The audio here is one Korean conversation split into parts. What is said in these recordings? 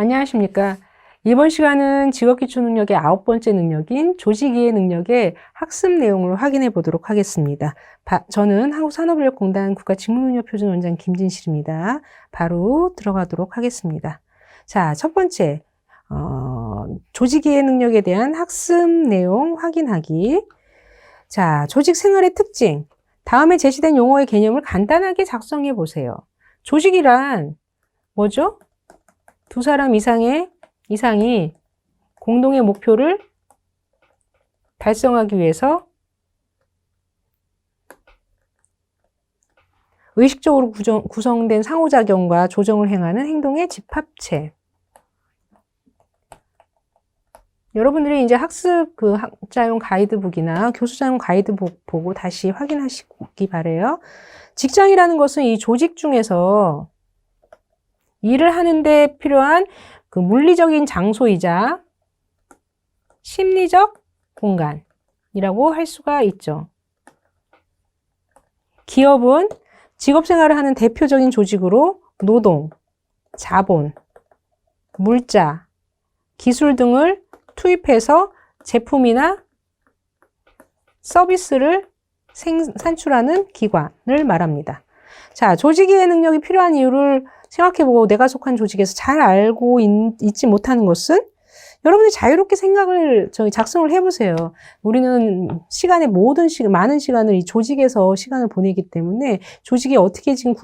안녕하십니까. 이번 시간은 직업기초 능력의 9번째 능력인 조직이해 능력의 학습 내용을 확인해 보도록 하겠습니다. 저는 한국산업인력공단 국가직무능력표준원장 김진실입니다. 바로 들어가도록 하겠습니다. 자, 첫 번째, 조직이해 능력에 대한 학습 내용 확인하기. 자, 조직 생활의 특징. 다음에 제시된 용어의 개념을 간단하게 작성해 보세요. 조직이란 뭐죠? 두 사람 이상이 공동의 목표를 달성하기 위해서 의식적으로 구성된 상호작용과 조정을 행하는 행동의 집합체. 여러분들이 이제 학습 학자용 가이드북이나 교수자용 가이드북 보고 다시 확인하시기 바래요. 직장이라는 것은 이 조직 중에서 일을 하는데 필요한 그 물리적인 장소이자 심리적 공간이라고 할 수가 있죠. 기업은 직업생활을 하는 대표적인 조직으로 노동, 자본, 물자, 기술 등을 투입해서 제품이나 서비스를 산출하는 기관을 말합니다. 자, 조직이해 능력이 필요한 이유를 생각해보고 내가 속한 조직에서 잘 알고 있지 못하는 것은 여러분이 자유롭게 생각을 작성을 해보세요. 우리는 많은 시간을 이 조직에서 시간을 보내기 때문에 조직이 어떻게 지금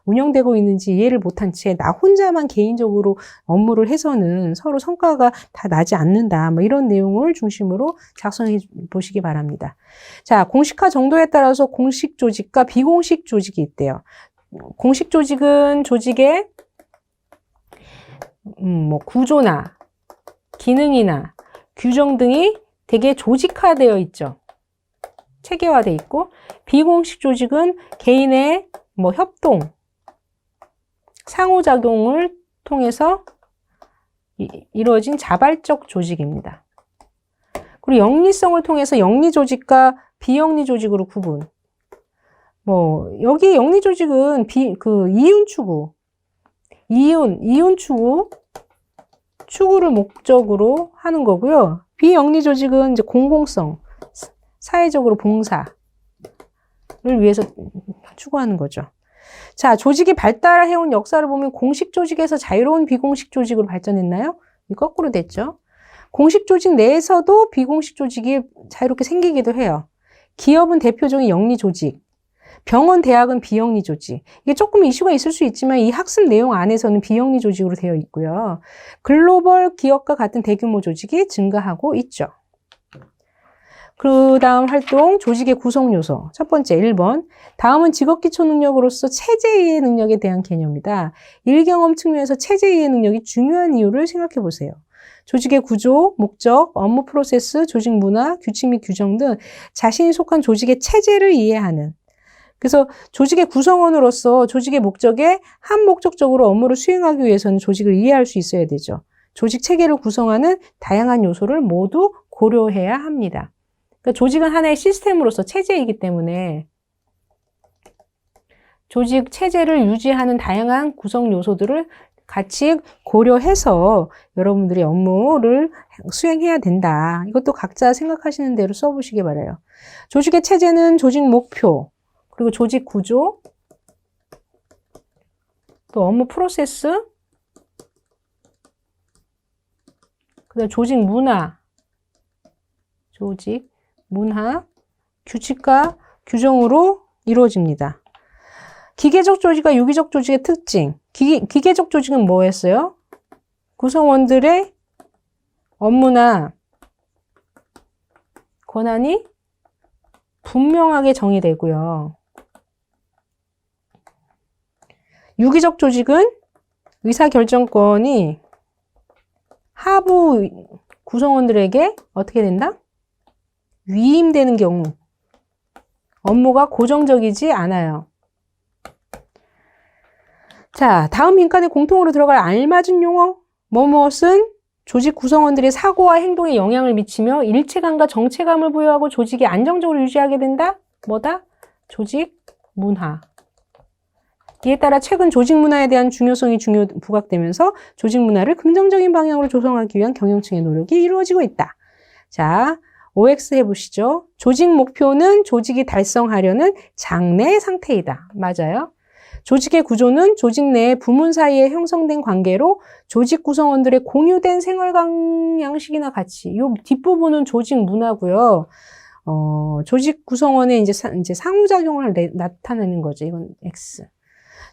운영되고 있는지 이해를 못한 채 나 혼자만 개인적으로 업무를 해서는 서로 성과가 다 나지 않는다. 뭐 이런 내용을 중심으로 작성해 보시기 바랍니다. 자, 공식화 정도에 따라서 공식 조직과 비공식 조직이 있대요. 공식 조직은 조직의 구조나 기능이나 규정 등이 되게 조직화되어 있죠. 체계화되어 있고, 비공식 조직은 개인의 협동, 상호작용을 통해서 이루어진 자발적 조직입니다. 그리고 영리성을 통해서 영리 조직과 비영리 조직으로 구분. 여기 영리 조직은 이윤 추구를 목적으로 하는 거고요. 비영리 조직은 이제 공공성, 사회적으로 봉사를 위해서 추구하는 거죠. 자, 조직이 발달해온 역사를 보면 공식 조직에서 자유로운 비공식 조직으로 발전했나요? 거꾸로 됐죠. 공식 조직 내에서도 비공식 조직이 자유롭게 생기기도 해요. 기업은 대표적인 영리 조직, 병원, 대학은 비영리 조직. 이게 조금 이슈가 있을 수 있지만 이 학습 내용 안에서는 비영리 조직으로 되어 있고요. 글로벌 기업과 같은 대규모 조직이 증가하고 있죠. 그 다음 활동, 조직의 구성 요소. 첫 번째, 1번. 다음은 직업기초 능력으로서 체제이해 능력에 대한 개념이다. 일경험 측면에서 체제이해 능력이 중요한 이유를 생각해 보세요. 조직의 구조, 목적, 업무 프로세스, 조직 문화, 규칙 및 규정 등 자신이 속한 조직의 체제를 이해하는, 그래서 조직의 구성원으로서 조직의 목적에 한목적적으로 업무를 수행하기 위해서는 조직을 이해할 수 있어야 되죠. 조직 체계를 구성하는 다양한 요소를 모두 고려해야 합니다. 그러니까 조직은 하나의 시스템으로서 체제이기 때문에 조직 체제를 유지하는 다양한 구성 요소들을 같이 고려해서 여러분들이 업무를 수행해야 된다. 이것도 각자 생각하시는 대로 써보시기 바라요. 조직의 체제는 조직 목표, 그리고 조직 구조, 또 업무 프로세스, 그다음 조직 문화, 규칙과 규정으로 이루어집니다. 기계적 조직과 유기적 조직의 특징. 기계적 조직은 뭐였어요? 구성원들의 업무나 권한이 분명하게 정의되고요. 유기적 조직은 의사결정권이 하부 구성원들에게 어떻게 된다? 위임되는 경우 업무가 고정적이지 않아요. 자, 다음 빈칸에 공통으로 들어갈 알맞은 용어. 무엇은 조직 구성원들의 사고와 행동에 영향을 미치며 일체감과 정체감을 부여하고 조직이 안정적으로 유지하게 된다? 뭐다? 조직 문화. 이에 따라 최근 조직 문화에 대한 중요성이 부각되면서 조직 문화를 긍정적인 방향으로 조성하기 위한 경영층의 노력이 이루어지고 있다. 자, OX 해보시죠. 조직 목표는 조직이 달성하려는 장래 상태이다. 맞아요. 조직의 구조는 조직 내 부문 사이에 형성된 관계로 조직 구성원들의 공유된 생활 양식이나 가치. 이 뒷부분은 조직 문화고요. 조직 구성원의 이제 상호작용을 나타내는 거죠. 이건 X.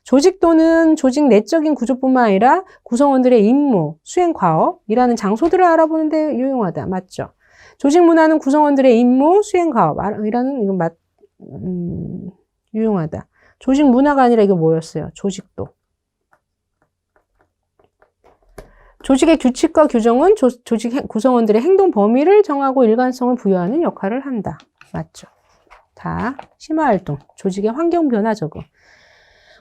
조직 또는 조직 내적인 구조뿐만 아니라 구성원들의 임무, 수행 과업이라는 장소들을 알아보는 데 유용하다. 맞죠? 조직 문화는 구성원들의 임무, 수행 과업이라는 이건 유용하다. 조직 문화가 아니라 이게 뭐였어요? 조직도. 조직의 규칙과 규정은 조직 구성원들의 행동 범위를 정하고 일관성을 부여하는 역할을 한다. 맞죠? 다 심화활동, 조직의 환경 변화 적응.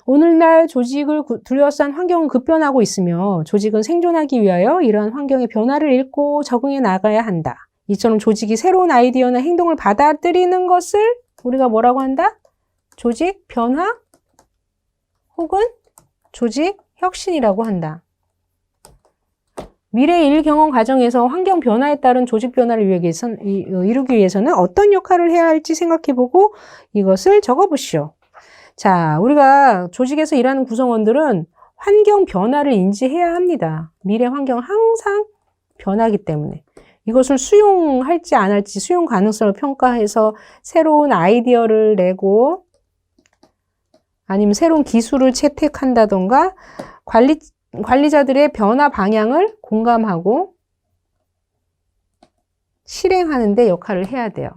오늘날 조직을 둘러싼 환경은 급변하고 있으며 조직은 생존하기 위하여 이러한 환경의 변화를 읽고 적응해 나가야 한다. 이처럼 조직이 새로운 아이디어나 행동을 받아들이는 것을 우리가 뭐라고 한다? 조직 변화 혹은 조직 혁신이라고 한다. 미래 일 경험 과정에서 환경 변화에 따른 조직 변화를 이루기 위해서는 어떤 역할을 해야 할지 생각해보고 이것을 적어보시오. 자, 우리가 조직에서 일하는 구성원들은 환경 변화를 인지해야 합니다. 미래 환경은 항상 변하기 때문에. 이것을 수용할지 안 할지 수용 가능성을 평가해서 새로운 아이디어를 내고 아니면 새로운 기술을 채택한다던가 관리자들의 변화 방향을 공감하고 실행하는 데 역할을 해야 돼요.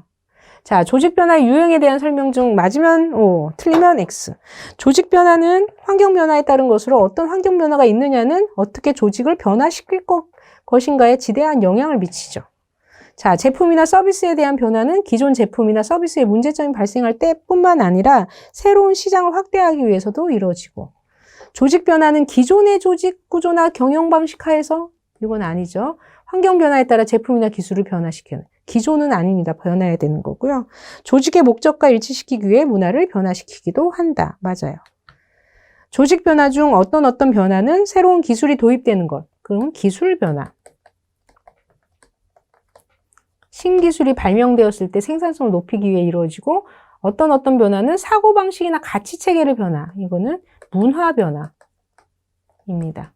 자, 조직 변화 유형에 대한 설명 중 맞으면 O, 틀리면 X. 조직 변화는 환경 변화에 따른 것으로 어떤 환경 변화가 있느냐는 어떻게 조직을 변화시킬 것인가에 지대한 영향을 미치죠. 자, 제품이나 서비스에 대한 변화는 기존 제품이나 서비스에 문제점이 발생할 때뿐만 아니라 새로운 시장을 확대하기 위해서도 이루어지고 조직 변화는 기존의 조직 구조나 경영 방식 하에서 이건 아니죠. 환경 변화에 따라 제품이나 기술을 변화시키는 기존은 아닙니다. 변화해야 되는 거고요. 조직의 목적과 일치시키기 위해 문화를 변화시키기도 한다. 맞아요. 조직 변화 중 어떤 변화는 새로운 기술이 도입되는 것. 그럼 기술 변화. 신기술이 발명되었을 때 생산성을 높이기 위해 이루어지고 어떤 변화는 사고방식이나 가치체계의 변화. 이거는 문화 변화입니다.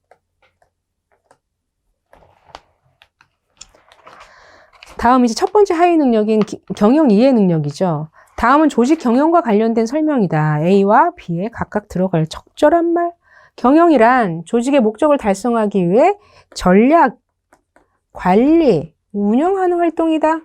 다음 이제 첫 번째 하위 능력인 경영 이해 능력이죠. 다음은 조직 경영과 관련된 설명이다. A와 B에 각각 들어갈 적절한 말. 경영이란 조직의 목적을 달성하기 위해 전략, 관리, 운영하는 활동이다.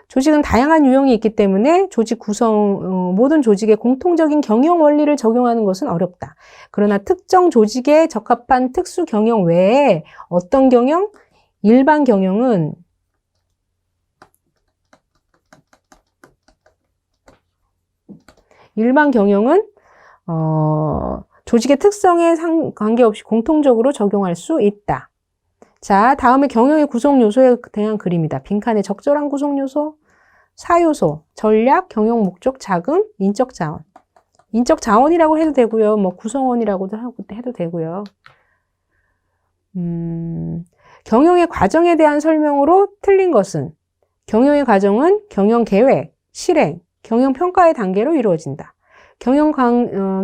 조직은 다양한 유형이 있기 때문에 조직 구성, 모든 조직의 공통적인 경영 원리를 적용하는 것은 어렵다. 그러나 특정 조직에 적합한 특수 경영 외에 어떤 경영? 일반 경영은 조직의 특성에 관계없이 공통적으로 적용할 수 있다. 자, 다음에 경영의 구성 요소에 대한 그림이다. 빈칸에 적절한 구성 요소, 4요소, 전략, 경영 목적, 자금, 인적 자원. 인적 자원이라고 해도 되고요. 뭐 구성원이라고도 해도 되고요. 경영의 과정에 대한 설명으로 틀린 것은 경영의 과정은 경영 계획, 실행, 경영 평가의 단계로 이루어진다. 경영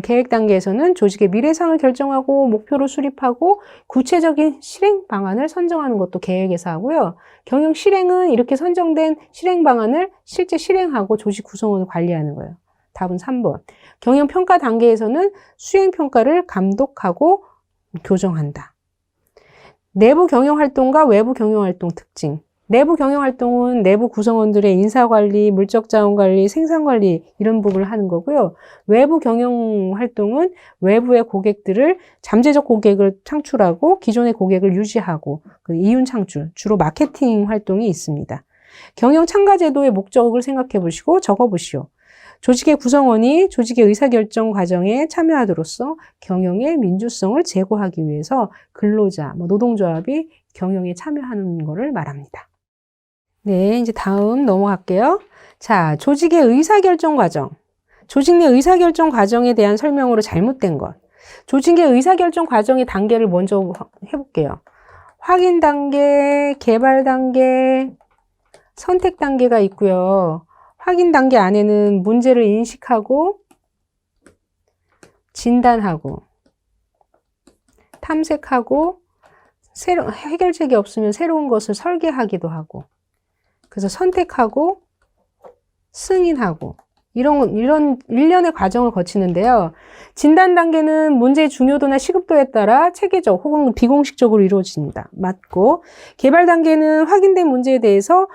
계획 단계에서는 조직의 미래상을 결정하고 목표를 수립하고 구체적인 실행 방안을 선정하는 것도 계획에서 하고요. 경영 실행은 이렇게 선정된 실행 방안을 실제 실행하고 조직 구성원을 관리하는 거예요. 답은 3번. 경영 평가 단계에서는 수행 평가를 감독하고 교정한다. 내부 경영 활동과 외부 경영 활동 특징. 내부 경영 활동은 내부 구성원들의 인사관리, 물적자원관리, 생산관리 이런 부분을 하는 거고요. 외부 경영 활동은 외부의 고객들을 잠재적 고객을 창출하고 기존의 고객을 유지하고 이윤 창출, 주로 마케팅 활동이 있습니다. 경영 참가 제도의 목적을 생각해 보시고 적어 보시오. 조직의 구성원이 조직의 의사결정 과정에 참여하도록서 경영의 민주성을 제고하기 위해서 근로자, 노동조합이 경영에 참여하는 것을 말합니다. 네, 이제 다음 넘어갈게요. 자, 조직의 의사결정 과정. 조직 내 의사결정 과정에 대한 설명으로 잘못된 것. 조직의 의사결정 과정의 단계를 먼저 해볼게요. 확인 단계, 개발 단계, 선택 단계가 있고요. 확인 단계 안에는 문제를 인식하고, 진단하고, 탐색하고, 해결책이 없으면 새로운 것을 설계하기도 하고, 그래서 선택하고, 승인하고, 이런 일련의 과정을 거치는데요. 진단 단계는 문제의 중요도나 시급도에 따라 체계적 혹은 비공식적으로 이루어집니다. 맞고, 개발 단계는 확인된 문제에 대해서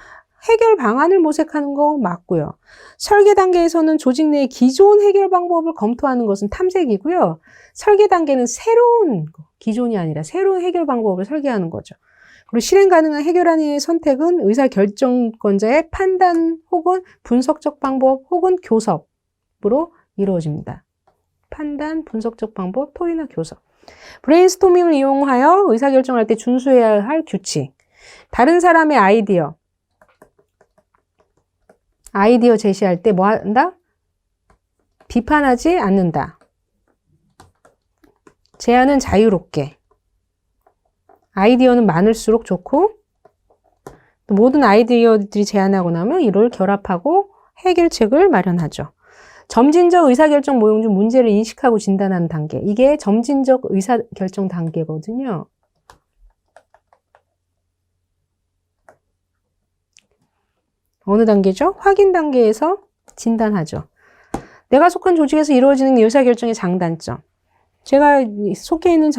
해결 방안을 모색하는 거 맞고요. 설계 단계에서는 조직 내의 기존 해결 방법을 검토하는 것은 탐색이고요. 설계 단계는 새로운, 기존이 아니라 새로운 해결 방법을 설계하는 거죠. 그리고 실행 가능한 해결안의 선택은 의사결정권자의 판단 혹은 분석적 방법 혹은 교섭으로 이루어집니다. 판단, 분석적 방법, 토의나 교섭. 브레인스토밍을 이용하여 의사결정할 때 준수해야 할 규칙. 다른 사람의 아이디어 제시할 때 뭐 한다? 비판하지 않는다. 제안은 자유롭게. 아이디어는 많을수록 좋고, 또 모든 아이디어들이 제안하고 나면 이를 결합하고 해결책을 마련하죠. 점진적 의사결정 모형 중 문제를 인식하고 진단하는 단계. 이게 점진적 의사결정 단계거든요. 어느 단계죠? 확인 단계에서 진단하죠. 내가 속한 조직에서 이루어지는 의사결정의 장단점. 제가 속해 있는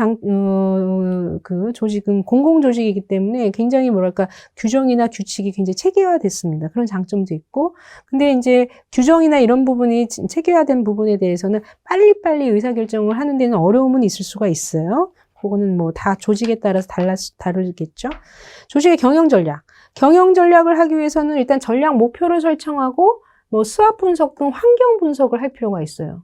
그 조직은 공공조직이기 때문에 굉장히 뭐랄까, 규정이나 규칙이 굉장히 체계화됐습니다. 그런 장점도 있고. 근데 이제 규정이나 이런 부분이 체계화된 부분에 대해서는 빨리빨리 의사결정을 하는 데는 어려움은 있을 수가 있어요. 그거는 뭐 다 조직에 따라서 다르겠죠. 조직의 경영 전략. 경영 전략을 하기 위해서는 일단 전략 목표를 설정하고, 뭐 수합 분석 등 환경 분석을 할 필요가 있어요.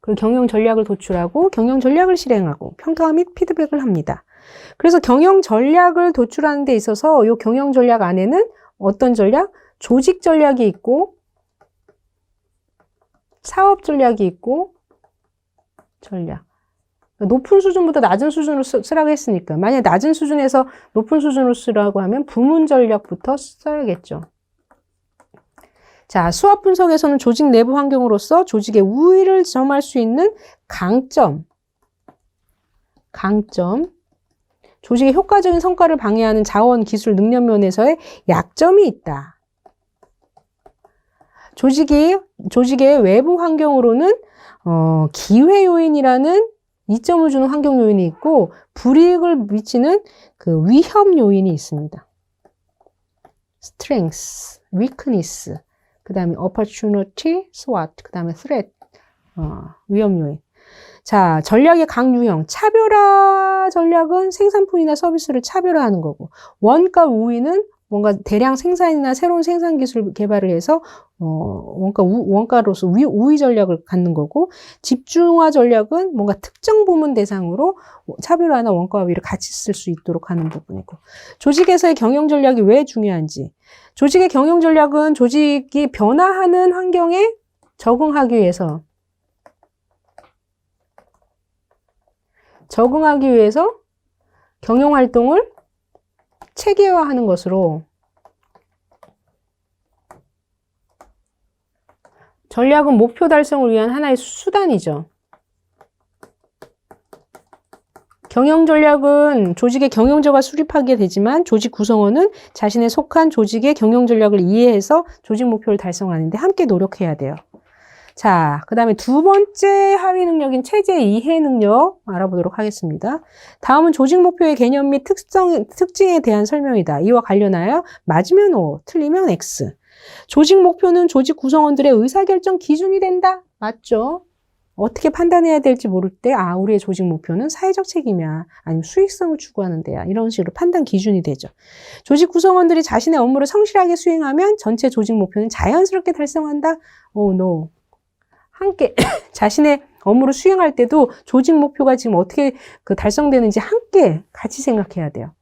그리고 경영 전략을 도출하고 경영 전략을 실행하고 평가 및 피드백을 합니다. 그래서 경영 전략을 도출하는 데 있어서 이 경영 전략 안에는 어떤 전략? 조직 전략이 있고 사업 전략이 있고 전략. 높은 수준보다 낮은 수준으로 쓰라고 했으니까 만약 낮은 수준에서 높은 수준으로 쓰라고 하면 부문 전략부터 써야겠죠. 자, 수합 분석에서는 조직 내부 환경으로서 조직의 우위를 점할 수 있는 강점. 조직의 효과적인 성과를 방해하는 자원, 기술, 능력 면에서의 약점이 있다. 조직의 외부 환경으로는 기회 요인이라는 이점을 주는 환경 요인이 있고 불이익을 미치는 그 위험 요인이 있습니다. strength, weakness. 그 다음에 opportunity, SWOT, 그 다음에 threat, 위험 요인. 자, 전략의 강유형. 차별화 전략은 생산품이나 서비스를 차별화하는 거고, 원가 우위는 뭔가 대량 생산이나 새로운 생산 기술 개발을 해서, 원가로서 우위 전략을 갖는 거고, 집중화 전략은 뭔가 특정 부문 대상으로 차별화나 원가 우위를 같이 쓸 수 있도록 하는 부분이고, 조직에서의 경영 전략이 왜 중요한지. 조직의 경영 전략은 조직이 변화하는 환경에 적응하기 위해서 경영 활동을 체계화하는 것으로 전략은 목표 달성을 위한 하나의 수단이죠. 경영 전략은 조직의 경영자가 수립하게 되지만 조직 구성원은 자신의 속한 조직의 경영 전략을 이해해서 조직 목표를 달성하는데 함께 노력해야 돼요. 자, 그 다음에 두 번째 하위 능력인 체제 이해 능력 알아보도록 하겠습니다. 다음은 조직 목표의 개념 및 특징에 대한 설명이다. 이와 관련하여 맞으면 O, 틀리면 X. 조직 목표는 조직 구성원들의 의사결정 기준이 된다. 맞죠? 어떻게 판단해야 될지 모를 때, 우리의 조직 목표는 사회적 책임이야. 아니면 수익성을 추구하는 데야. 이런 식으로 판단 기준이 되죠. 조직 구성원들이 자신의 업무를 성실하게 수행하면 전체 조직 목표는 자연스럽게 달성한다. No. 함께 자신의 업무를 수행할 때도 조직 목표가 지금 어떻게 달성되는지 함께 같이 생각해야 돼요.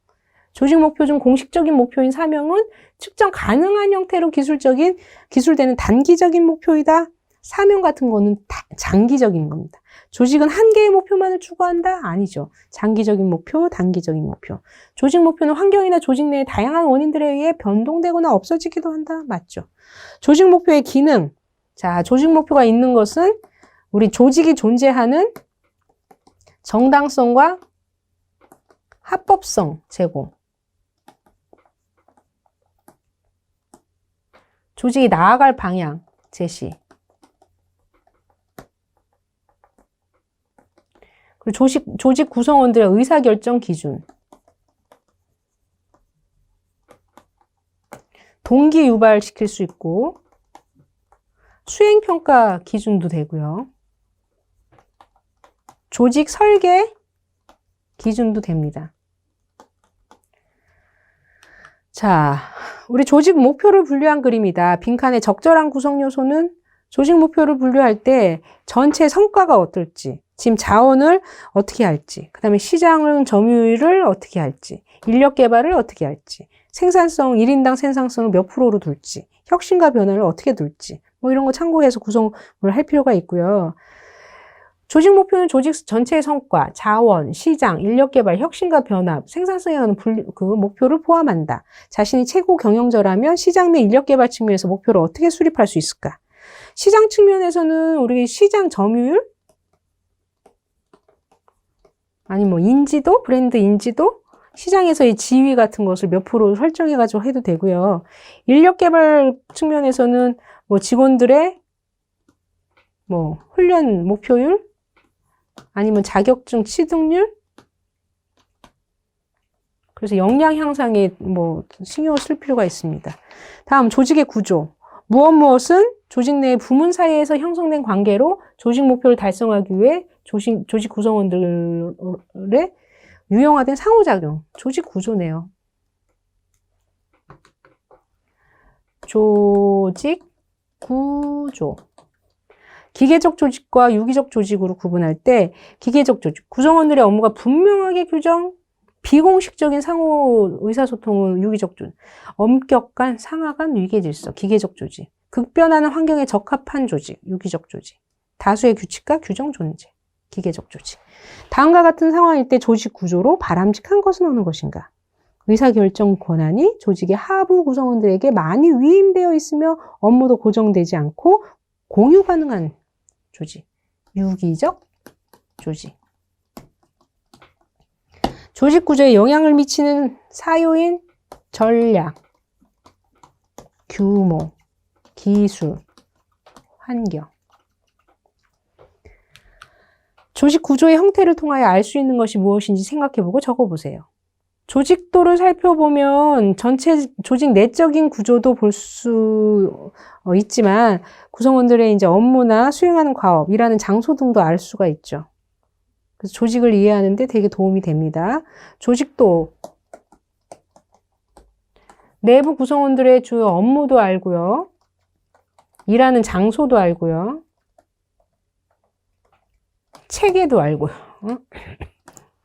조직 목표 중 공식적인 목표인 사명은 측정 가능한 형태로 기술되는 단기적인 목표이다. 사명 같은 거는 장기적인 겁니다. 조직은 한 개의 목표만을 추구한다? 아니죠. 장기적인 목표, 단기적인 목표. 조직 목표는 환경이나 조직 내의 다양한 원인들에 의해 변동되거나 없어지기도 한다? 맞죠. 조직 목표의 기능. 자, 조직 목표가 있는 것은 우리 조직이 존재하는 정당성과 합법성 제공. 조직이 나아갈 방향 제시. 그리고 조직 구성원들의 의사결정 기준. 동기 유발시킬 수 있고 수행평가 기준도 되고요. 조직 설계 기준도 됩니다. 자, 우리 조직 목표를 분류한 그림이다. 빈칸의 적절한 구성 요소는 조직 목표를 분류할 때 전체 성과가 어떨지, 지금 자원을 어떻게 할지, 그 다음에 시장 점유율을 어떻게 할지, 인력 개발을 어떻게 할지, 생산성, 1인당 생산성을 몇 프로로 둘지, 혁신과 변화를 어떻게 둘지, 뭐 이런 거 참고해서 구성을 할 필요가 있고요. 조직 목표는 조직 전체의 성과, 자원, 시장, 인력 개발, 혁신과 변화, 생산성에 관한 그 목표를 포함한다. 자신이 최고 경영자라면 시장 및 인력 개발 측면에서 목표를 어떻게 수립할 수 있을까? 시장 측면에서는 우리 시장 점유율? 아니 뭐 인지도, 브랜드 인지도, 시장에서의 지위 같은 것을 몇 프로 설정해가지고 해도 되고요. 인력 개발 측면에서는 뭐 직원들의 뭐 훈련 목표율, 아니면 자격증 취득률, 그래서 역량 향상에 뭐 신경을 쓸 필요가 있습니다. 다음 조직의 구조. 무엇은 조직 내 부문 사이에서 형성된 관계로 조직 목표를 달성하기 위해 조직 구성원들의 유형화된 상호작용. 조직 구조네요. 조직 구조. 기계적 조직과 유기적 조직으로 구분할 때 기계적 조직, 구성원들의 업무가 분명하게 규정, 비공식적인 상호 의사소통은 유기적 조직, 엄격한 상하간 위계 질서, 기계적 조직, 급변하는 환경에 적합한 조직, 유기적 조직, 다수의 규칙과 규정 존재, 기계적 조직. 다음과 같은 상황일 때 조직 구조로 바람직한 것은 어느 것인가? 의사결정 권한이 조직의 하부 구성원들에게 많이 위임되어 있으며 업무도 고정되지 않고 공유 가능한 조직, 유기적 조직. 조직 구조에 영향을 미치는 사유인 전략, 규모, 기술, 환경. 조직 구조의 형태를 통하여 알 수 있는 것이 무엇인지 생각해보고 적어보세요. 조직도를 살펴보면 전체 조직 내적인 구조도 볼 수 있지만 구성원들의 이제 업무나 수행하는 과업, 일하는 장소 등도 알 수가 있죠. 그래서 조직을 이해하는 데 되게 도움이 됩니다. 조직도 내부 구성원들의 주요 업무도 알고요. 일하는 장소도 알고요. 체계도 알고요.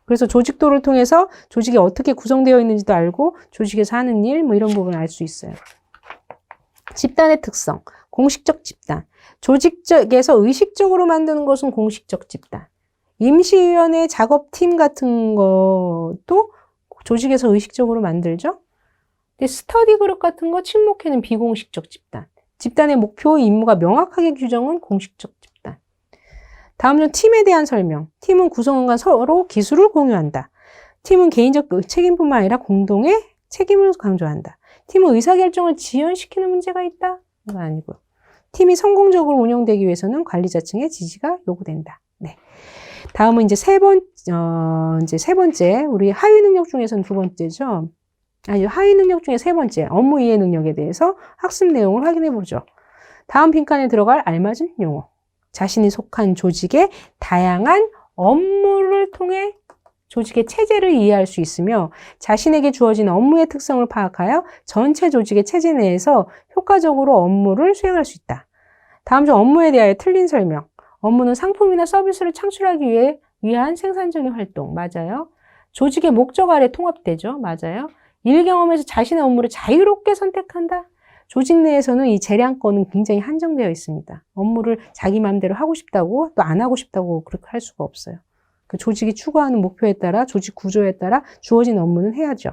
그래서 조직도를 통해서 조직이 어떻게 구성되어 있는지도 알고 조직에서 하는 일, 뭐 이런 부분을 알 수 있어요. 집단의 특성, 공식적 집단. 조직에서 의식적으로 만드는 것은 공식적 집단. 임시위원회 작업팀 같은 것도 조직에서 의식적으로 만들죠. 근데 스터디 그룹 같은 거, 친목회는 비공식적 집단. 집단의 목표, 임무가 명확하게 규정은 공식적 집단. 다음은 팀에 대한 설명. 팀은 구성원과 서로 기술을 공유한다. 팀은 개인적 책임뿐만 아니라 공동의 책임을 강조한다. 팀은 의사결정을 지연시키는 문제가 있다? 이건 아니고요. 팀이 성공적으로 운영되기 위해서는 관리자층의 지지가 요구된다. 네. 다음은 이제 세 번째, 우리 하위 능력 중에서는 두 번째죠. 아니, 하위 능력 중에 세 번째, 업무 이해 능력에 대해서 학습 내용을 확인해 보죠. 다음 빈칸에 들어갈 알맞은 용어. 자신이 속한 조직의 다양한 업무를 통해 조직의 체제를 이해할 수 있으며 자신에게 주어진 업무의 특성을 파악하여 전체 조직의 체제 내에서 효과적으로 업무를 수행할 수 있다. 다음 중 업무에 대하여 틀린 설명. 업무는 상품이나 서비스를 창출하기 위한 생산적인 활동. 맞아요. 조직의 목적 아래 통합되죠. 맞아요. 일 경험에서 자신의 업무를 자유롭게 선택한다. 조직 내에서는 이 재량권은 굉장히 한정되어 있습니다. 업무를 자기 마음대로 하고 싶다고 또 안 하고 싶다고 그렇게 할 수가 없어요. 그 조직이 추구하는 목표에 따라 조직 구조에 따라 주어진 업무는 해야죠.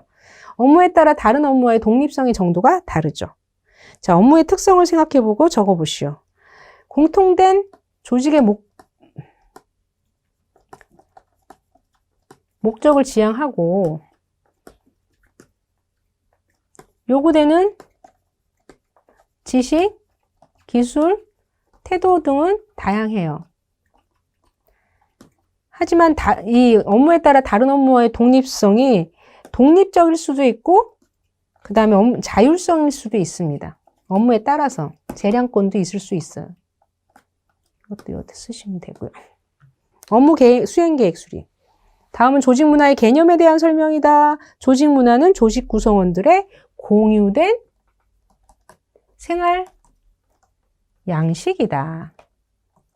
업무에 따라 다른 업무와의 독립성의 정도가 다르죠. 자, 업무의 특성을 생각해보고 적어보시오. 공통된 조직의 목적을 지향하고 요구되는 지식, 기술, 태도 등은 다양해요. 하지만 이 업무에 따라 다른 업무와의 독립성이 독립적일 수도 있고 그 다음에 자율성일 수도 있습니다. 업무에 따라서 재량권도 있을 수 있어요. 이것도 여기 쓰시면 되고요. 업무 수행 계획 수립. 다음은 조직 문화의 개념에 대한 설명이다. 조직 문화는 조직 구성원들의 공유된 생활 양식이다.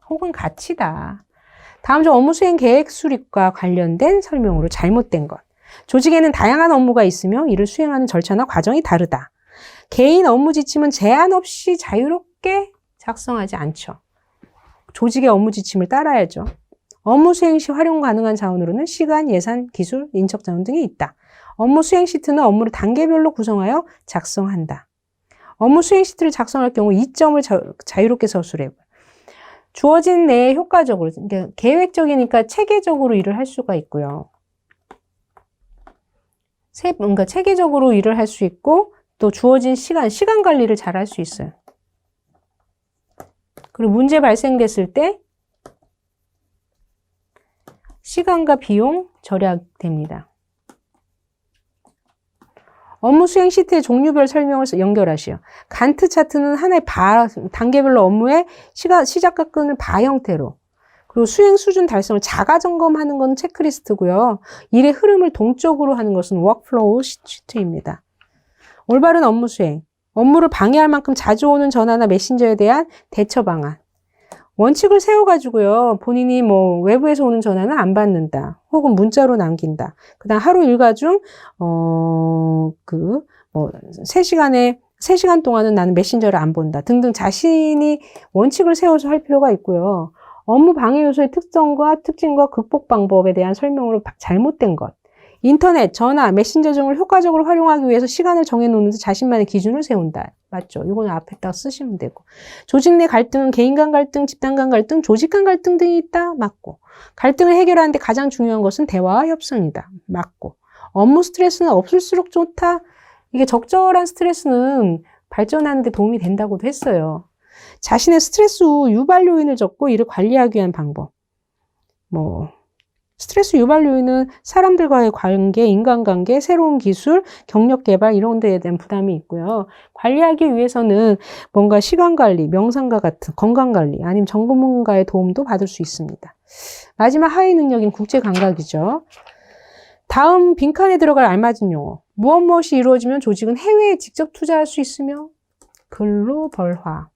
혹은 가치다. 다음 중 업무 수행 계획 수립과 관련된 설명으로 잘못된 것. 조직에는 다양한 업무가 있으며 이를 수행하는 절차나 과정이 다르다. 개인 업무 지침은 제한 없이 자유롭게 작성하지 않죠. 조직의 업무 지침을 따라야죠. 업무 수행 시 활용 가능한 자원으로는 시간, 예산, 기술, 인적 자원 등이 있다. 업무 수행 시트는 업무를 단계별로 구성하여 작성한다. 업무 수행 시트를 작성할 경우 이점을 자유롭게 서술해. 주어진 내에 효과적으로, 그러니까 계획적이니까 체계적으로 일을 할 수가 있고요. 그러니까 체계적으로 일을 할 수 있고 또 주어진 시간 관리를 잘 할 수 있어요. 그리고 문제 발생됐을 때 시간과 비용 절약됩니다. 업무 수행 시트의 종류별 설명을 연결하시오. 간트 차트는 하나의 단계별로 업무의 시작과 끝을 바 형태로, 그리고 수행 수준 달성을 자가 점검하는 건 체크리스트고요. 일의 흐름을 동적으로 하는 것은 워크플로우 시트입니다. 올바른 업무 수행. 업무를 방해할 만큼 자주 오는 전화나 메신저에 대한 대처 방안. 원칙을 세워가지고요. 본인이 외부에서 오는 전화는 안 받는다. 혹은 문자로 남긴다. 그 다음 하루 일과 중, 3시간 동안은 나는 메신저를 안 본다. 등등 자신이 원칙을 세워서 할 필요가 있고요. 업무 방해 요소의 특징과 극복 방법에 대한 설명으로 잘못된 것. 인터넷, 전화, 메신저 등을 효과적으로 활용하기 위해서 시간을 정해놓는데 자신만의 기준을 세운다. 맞죠? 이거는 앞에다가 쓰시면 되고. 조직 내 갈등은 개인 간 갈등, 집단 간 갈등, 조직 간 갈등 등이 있다. 맞고. 갈등을 해결하는데 가장 중요한 것은 대화와 협상이다. 맞고. 업무 스트레스는 없을수록 좋다. 이게 적절한 스트레스는 발전하는 데 도움이 된다고도 했어요. 자신의 스트레스 유발 요인을 적고 이를 관리하기 위한 방법. 스트레스 유발 요인은 사람들과의 관계, 인간관계, 새로운 기술, 경력 개발 이런 데에 대한 부담이 있고요. 관리하기 위해서는 뭔가 시간관리, 명상과 같은 건강관리 아니면 전문가의 도움도 받을 수 있습니다. 마지막 하위 능력인 국제감각이죠. 다음 빈칸에 들어갈 알맞은 용어. 무엇이 이루어지면 조직은 해외에 직접 투자할 수 있으며 글로벌화.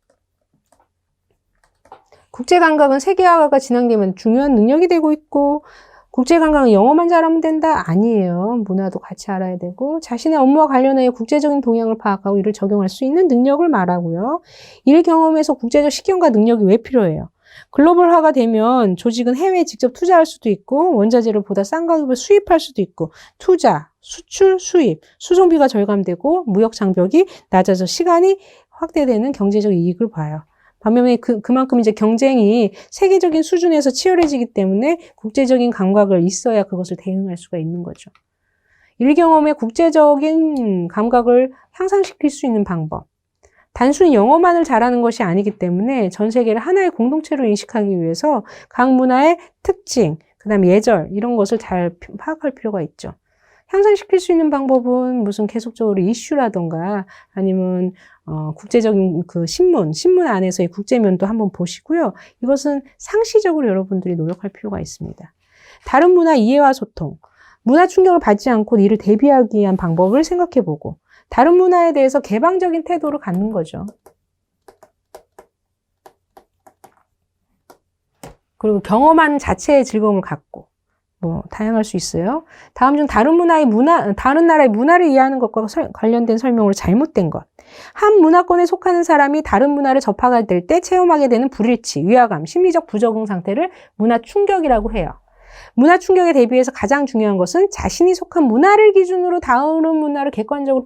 국제감각은 세계화가 진행되면 중요한 능력이 되고 있고 국제감각은 영어만 잘하면 된다? 아니에요. 문화도 같이 알아야 되고 자신의 업무와 관련하여 국제적인 동향을 파악하고 이를 적용할 수 있는 능력을 말하고요. 일 경험에서 국제적 식견과 능력이 왜 필요해요? 글로벌화가 되면 조직은 해외에 직접 투자할 수도 있고 원자재를 보다 싼 가격에 수입할 수도 있고 투자, 수출, 수입, 수송비가 절감되고 무역 장벽이 낮아져 시간이 확대되는 경제적 이익을 봐요. 반면에 그만큼 이제 경쟁이 세계적인 수준에서 치열해지기 때문에 국제적인 감각을 있어야 그것을 대응할 수가 있는 거죠. 일 경험의 국제적인 감각을 향상시킬 수 있는 방법. 단순히 영어만을 잘하는 것이 아니기 때문에 전 세계를 하나의 공동체로 인식하기 위해서 각 문화의 특징, 그 다음에 예절 이런 것을 잘 파악할 필요가 있죠. 향상시킬 수 있는 방법은 무슨 계속적으로 이슈라던가 아니면 국제적인 신문 안에서의 국제면도 한번 보시고요. 이것은 상시적으로 여러분들이 노력할 필요가 있습니다. 다른 문화 이해와 소통, 문화 충격을 받지 않고 이를 대비하기 위한 방법을 생각해보고 다른 문화에 대해서 개방적인 태도를 갖는 거죠. 그리고 경험하는 자체의 즐거움을 갖고 뭐 다양할 수 있어요. 다음 중 다른 나라의 문화를 이해하는 것과 관련된 설명으로 잘못된 것. 한 문화권에 속하는 사람이 다른 문화를 접하게 될 때 체험하게 되는 불일치, 위화감, 심리적 부적응 상태를 문화 충격이라고 해요. 문화 충격에 대비해서 가장 중요한 것은 자신이 속한 문화를 기준으로 다른 문화를 객관적으로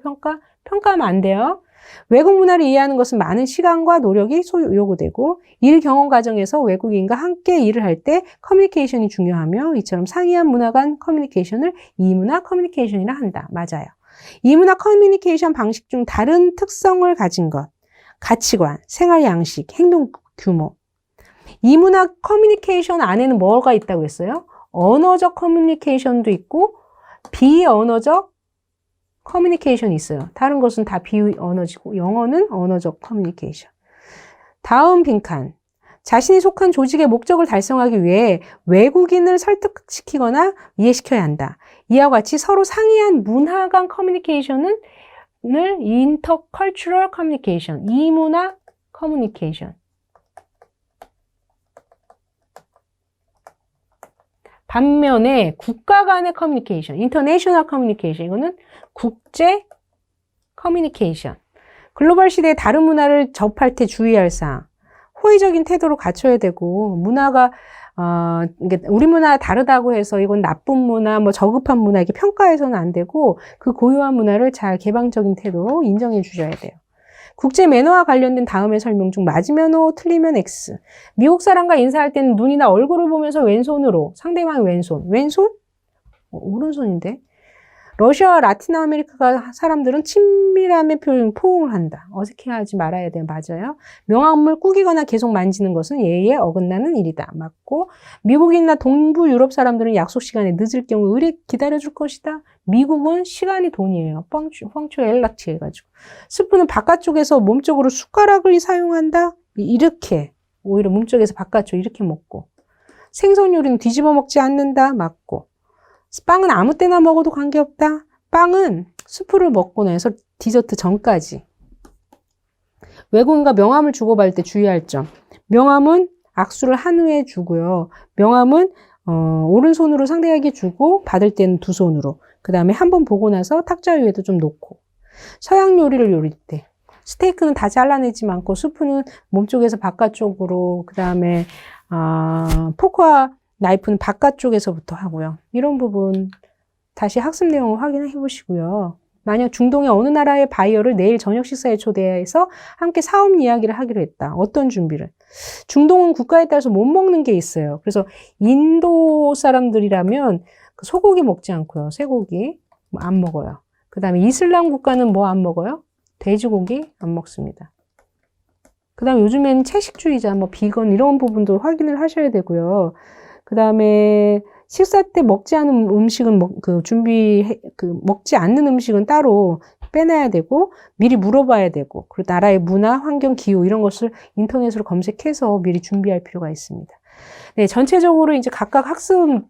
평가하면 안 돼요. 외국 문화를 이해하는 것은 많은 시간과 노력이 요구되고 일 경험 과정에서 외국인과 함께 일을 할 때 커뮤니케이션이 중요하며 이처럼 상이한 문화 간 커뮤니케이션을 이문화 커뮤니케이션이라 한다. 맞아요. 이문화 커뮤니케이션 방식 중 다른 특성을 가진 것, 가치관, 생활 양식, 행동 규모. 이문화 커뮤니케이션 안에는 뭐가 있다고 했어요? 언어적 커뮤니케이션도 있고 비언어적 커뮤니케이션이 있어요. 다른 것은 다 비언어지고 영어는 언어적 커뮤니케이션. 다음 빈칸. 자신이 속한 조직의 목적을 달성하기 위해 외국인을 설득시키거나 이해시켜야 한다. 이와 같이 서로 상이한 문화 간 커뮤니케이션을 intercultural communication, 이문화 커뮤니케이션. 반면에 국가 간의 커뮤니케이션, international communication, 이거는 국제 커뮤니케이션. 글로벌 시대에 다른 문화를 접할 때 주의할 사항. 호의적인 태도로 갖춰야 되고, 문화가, 우리 문화가 다르다고 해서 이건 나쁜 문화, 뭐 저급한 문화, 이렇게 평가해서는 안 되고, 그 고유한 문화를 잘 개방적인 태도로 인정해 주셔야 돼요. 국제 매너와 관련된 다음의 설명 중 맞으면 O, 틀리면 X. 미국 사람과 인사할 때는 눈이나 얼굴을 보면서 왼손으로, 상대방의 왼손. 왼손? 오른손인데? 러시아와 라틴 아메리카 사람들은 친밀함의 표현, 포옹을 한다. 어색해하지 말아야 돼요. 맞아요. 명함을 꾸기거나 계속 만지는 것은 예의에 어긋나는 일이다. 맞고, 미국인이나 동부 유럽 사람들은 약속 시간에 늦을 경우 의리 기다려줄 것이다. 미국은 시간이 돈이에요. 펑츄엘라치 해가지고. 스프는 바깥쪽에서 몸쪽으로 숟가락을 사용한다. 이렇게, 오히려 몸쪽에서 바깥쪽 이렇게 먹고. 생선 요리는 뒤집어 먹지 않는다. 맞고. 빵은 아무 때나 먹어도 관계없다. 빵은 수프를 먹고 나서 디저트 전까지. 외국인과 명함을 주고받을 때 주의할 점. 명함은 악수를 한 후에 주고요. 명함은 오른손으로 상대에게 주고 받을 때는 두 손으로. 그 다음에 한 번 보고 나서 탁자 위에도 좀 놓고. 서양 요리를 요릴 때. 스테이크는 다 잘라내지 않고 수프는 몸쪽에서 바깥쪽으로. 그 다음에 포크와 나이프는 바깥쪽에서부터 하고요. 이런 부분 다시 학습 내용을 확인해 보시고요. 만약 중동의 어느 나라의 바이어를 내일 저녁 식사에 초대해서 함께 사업 이야기를 하기로 했다. 어떤 준비를? 중동은 국가에 따라서 못 먹는 게 있어요. 그래서 인도 사람들이라면 소고기 먹지 않고요. 쇠고기 안 먹어요. 그 다음에 이슬람 국가는 뭐 안 먹어요? 돼지고기 안 먹습니다. 그 다음에 요즘에는 채식주의자, 뭐 비건 이런 부분도 확인을 하셔야 되고요. 그 다음에 식사 때 먹지 않은 음식은 먹지 않는 음식은 따로 빼놔야 되고 미리 물어봐야 되고 그리고 나라의 문화, 환경, 기후 이런 것을 인터넷으로 검색해서 미리 준비할 필요가 있습니다. 네, 전체적으로 이제 각각 학습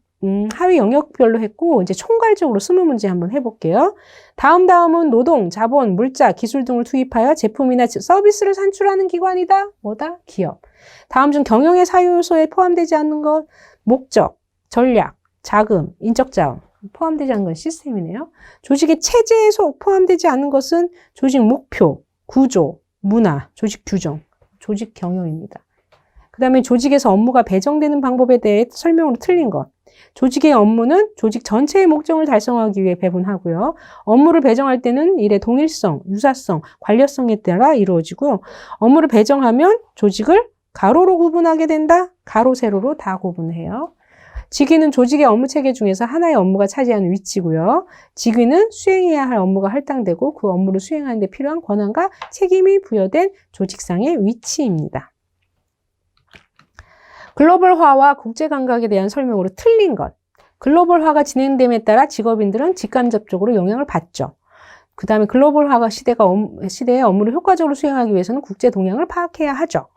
하위 영역별로 했고 이제 총괄적으로 20문제 한번 해볼게요. 다음은 노동, 자본, 물자, 기술 등을 투입하여 제품이나 서비스를 산출하는 기관이다. 뭐다? 기업. 다음 중 경영의 사유요소에 포함되지 않는 것. 목적, 전략, 자금, 인적 자원 포함되지 않는 건 시스템이네요. 조직의 체제에 포함되지 않는 것은 조직 목표, 구조, 문화, 조직 규정, 조직 경영입니다. 그 다음에 조직에서 업무가 배정되는 방법에 대해 설명으로 틀린 것. 조직의 업무는 조직 전체의 목적을 달성하기 위해 배분하고요. 업무를 배정할 때는 일의 동일성, 유사성, 관련성에 따라 이루어지고요. 업무를 배정하면 조직을 가로로 구분하게 된다. 가로, 세로로 다 구분해요. 직위는 조직의 업무 체계 중에서 하나의 업무가 차지하는 위치고요. 직위는 수행해야 할 업무가 할당되고 그 업무를 수행하는 데 필요한 권한과 책임이 부여된 조직상의 위치입니다. 글로벌화와 국제감각에 대한 설명으로 틀린 것. 글로벌화가 진행됨에 따라 직업인들은 직간접적으로 영향을 받죠. 그 다음에 글로벌화가 시대의 업무를 효과적으로 수행하기 위해서는 국제 동향을 파악해야 하죠.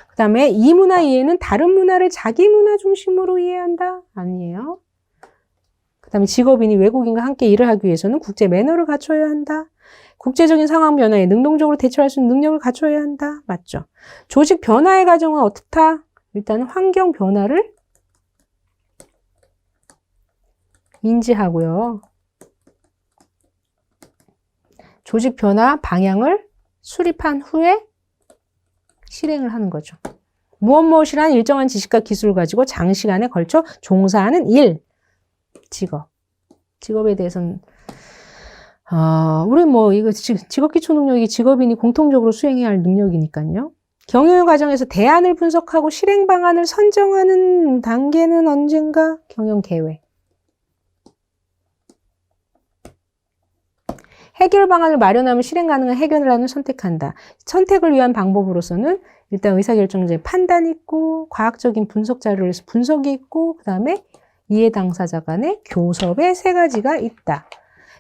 그 다음에 이 문화 이해는 다른 문화를 자기 문화 중심으로 이해한다? 아니에요. 그 다음에 직업인이 외국인과 함께 일을 하기 위해서는 국제 매너를 갖춰야 한다. 국제적인 상황 변화에 능동적으로 대처할 수 있는 능력을 갖춰야 한다. 맞죠? 조직 변화의 과정은 어떻다? 일단 환경 변화를 인지하고요. 조직 변화 방향을 수립한 후에 실행을 하는 거죠. 무엇이란 일정한 지식과 기술을 가지고 장시간에 걸쳐 종사하는 일, 직업에 대해서는 우리 이거 직업기초 능력이 직업인이 공통적으로 수행해야 할 능력이니까요. 경영 과정에서 대안을 분석하고 실행 방안을 선정하는 단계는 언젠가 경영 계획. 해결 방안을 마련하면 실행 가능한 해결안을 선택한다. 선택을 위한 방법으로서는 일단 의사결정자의 판단이 있고, 과학적인 분석 자료를 해서 분석이 있고, 그 다음에 이해 당사자 간의 교섭의 세 가지가 있다.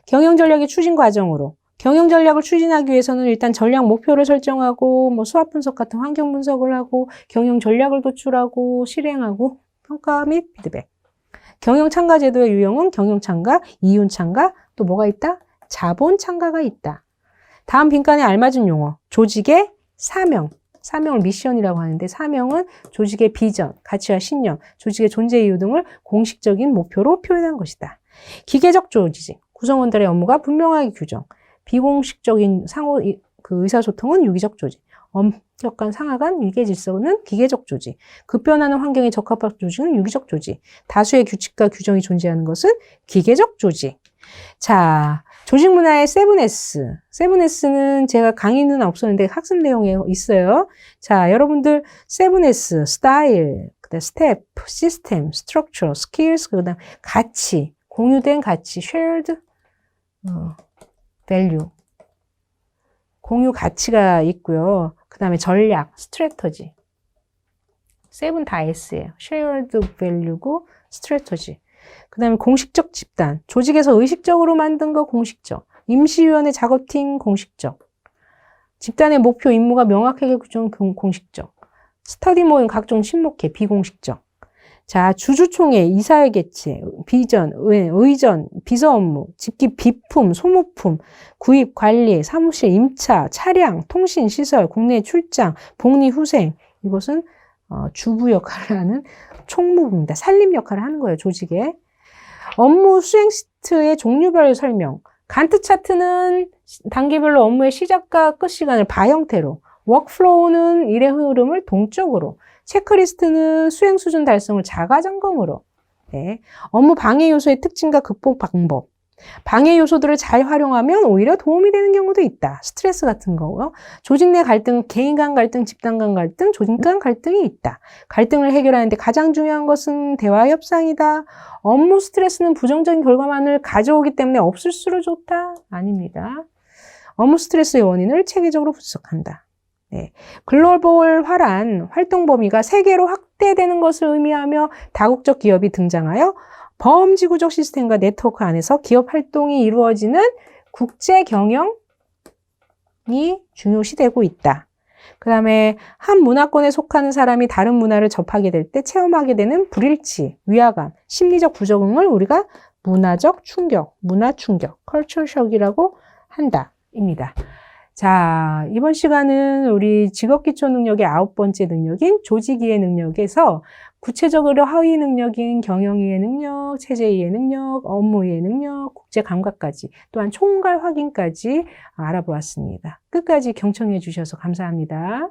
경영 전략의 추진 과정으로 경영 전략을 추진하기 위해서는 일단 전략 목표를 설정하고 수합 분석 같은 환경 분석을 하고 경영 전략을 도출하고 실행하고 평가 및 피드백. 경영 참가 제도의 유형은 경영 참가, 이윤 참가, 또 뭐가 있다? 자본 참가가 있다. 다음 빈칸에 알맞은 용어. 조직의 사명. 사명을 미션이라고 하는데 사명은 조직의 비전, 가치와 신념, 조직의 존재 이유 등을 공식적인 목표로 표현한 것이다. 기계적 조직. 구성원들의 업무가 분명하게 규정. 비공식적인 의사소통은 유기적 조직. 엄격한 상하 간 위계 질서는 기계적 조직. 급변하는 환경에 적합한 조직은 유기적 조직. 다수의 규칙과 규정이 존재하는 것은 기계적 조직. 자, 조직 문화의 7S. 7S는 제가 강의는 없었는데 학습 내용에 있어요. 자, 여러분들 7S, 스타일, 그다음 스텝, 시스템, 스트럭처, 스킬스, 그다음 가치, 공유된 가치, shared value. 공유 가치가 있고요. 그다음에 전략, 스트래터지. 7 다 S예요. shared value고 스트래터지. 그 다음에 공식적 집단. 조직에서 의식적으로 만든 거 공식적. 임시위원회 작업팀 공식적. 집단의 목표 임무가 명확하게 규정 공식적. 스터디 모임 각종 친목회 비공식적. 자, 주주총회, 이사회 개최, 비전, 의전, 비서 업무, 집기 비품, 소모품, 구입, 관리, 사무실, 임차, 차량, 통신, 시설, 국내 출장, 복리, 후생. 이것은 주부 역할을 하는 총무부입니다. 살림 역할을 하는 거예요, 조직에. 업무 수행 시트의 종류별 설명. 간트 차트는 단계별로 업무의 시작과 끝 시간을 바 형태로. 워크플로우는 일의 흐름을 동적으로. 체크리스트는 수행 수준 달성을 자가 점검으로. 네. 업무 방해 요소의 특징과 극복 방법. 방해 요소들을 잘 활용하면 오히려 도움이 되는 경우도 있다. 스트레스 같은 거고요. 조직 내 갈등, 개인 간 갈등, 집단 간 갈등, 조직 간 갈등이 있다. 갈등을 해결하는데 가장 중요한 것은 대화 협상이다. 업무 스트레스는 부정적인 결과만을 가져오기 때문에 없을수록 좋다? 아닙니다. 업무 스트레스의 원인을 체계적으로 분석한다. 네. 글로벌화란 활동 범위가 세계로 확대되는 것을 의미하며 다국적 기업이 등장하여 범지구적 시스템과 네트워크 안에서 기업 활동이 이루어지는 국제 경영이 중요시되고 있다. 그 다음에 한 문화권에 속하는 사람이 다른 문화를 접하게 될 때 체험하게 되는 불일치, 위화감, 심리적 부적응을 우리가 문화적 충격, 문화 충격, 컬처 셔크이라고 한다. 입니다. 자, 이번 시간은 우리 직업기초 능력의 9번째 능력인 조직이해 능력에서 구체적으로 하위 능력인 경영이해 능력, 체제이해 능력, 업무이해 능력, 국제 감각까지 또한 총괄 확인까지 알아보았습니다. 끝까지 경청해 주셔서 감사합니다.